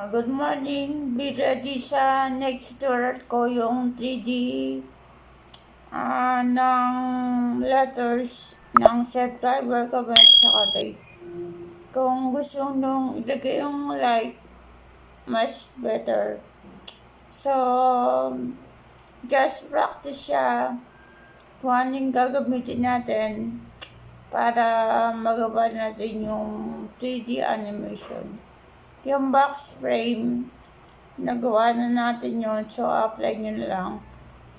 Good morning! Be ready sa next tutorial ko yung 3D ng letters ng subscriber, comment, saka rate. Kung gusto nung ilagay yung like, mas better. So, just practice siya kung anong gagamitin natin para magawa natin yung 3D animation. Yung box frame, nagawa na natin yun, so apply nyo na lang.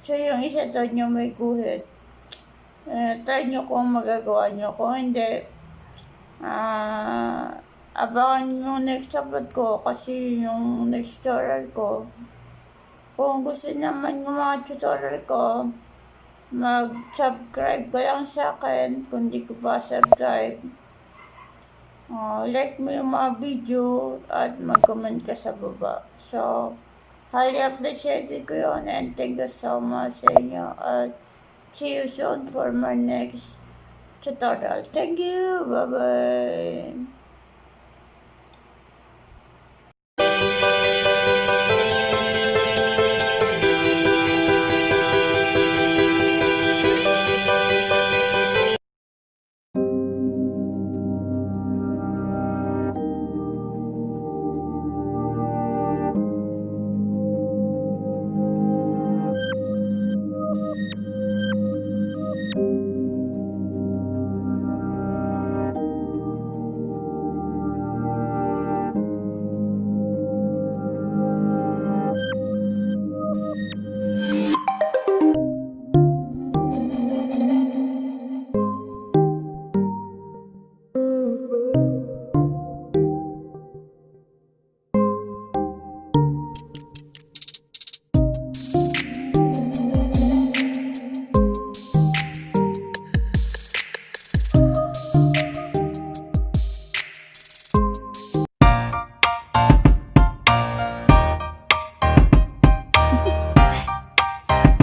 So yung isa doon yung may guhit, try nyo kung magagawa nyo. Kung hindi, abangan yung next upload ko, kasi yung next tutorial ko, kung gusto naman yung mga tutorial ko, mag-subscribe ka lang sa akin kung di ko pa subscribe. Like mo yung mga video at mag-comment ka sa baba. So, highly appreciated ko yun, and thank you so much sa inyo. At see you soon for my next tutorial. Thank you! Bye-bye!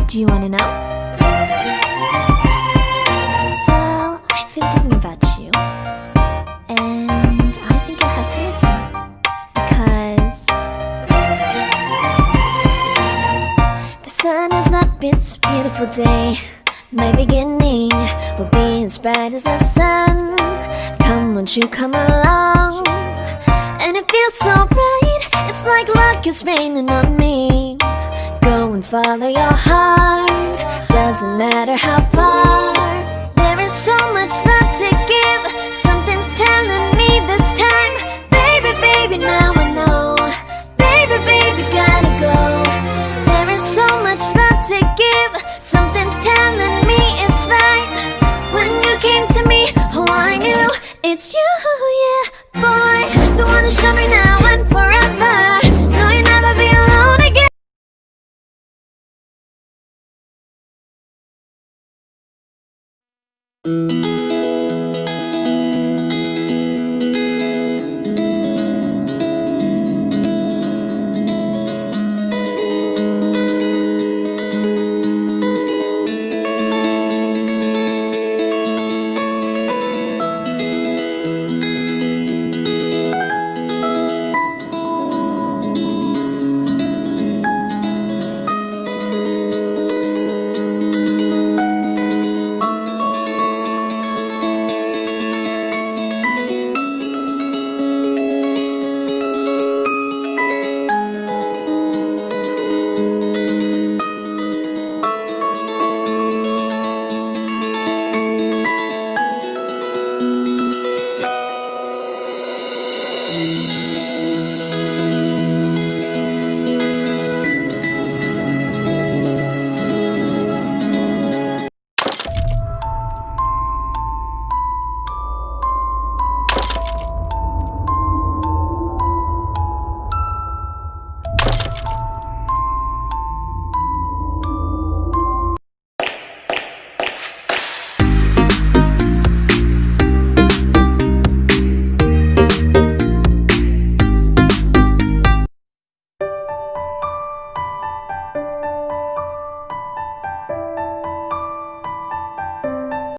Do you want to know? Well, I've been thinking about you, and I think I have to listen, because the sun is up, it's a beautiful day. My beginning will be as bright as the sun. Come, won't you come along? And it feels so bright, it's like luck is raining on me. Go and follow your heart, doesn't matter how far. There is so much love to give, something's telling me this time. Baby, baby, now I know. Baby, baby, gotta go. There is so much love to give, something's telling me it's right. When you came to me, oh I knew it's you, yeah, boy. The one who showed me now.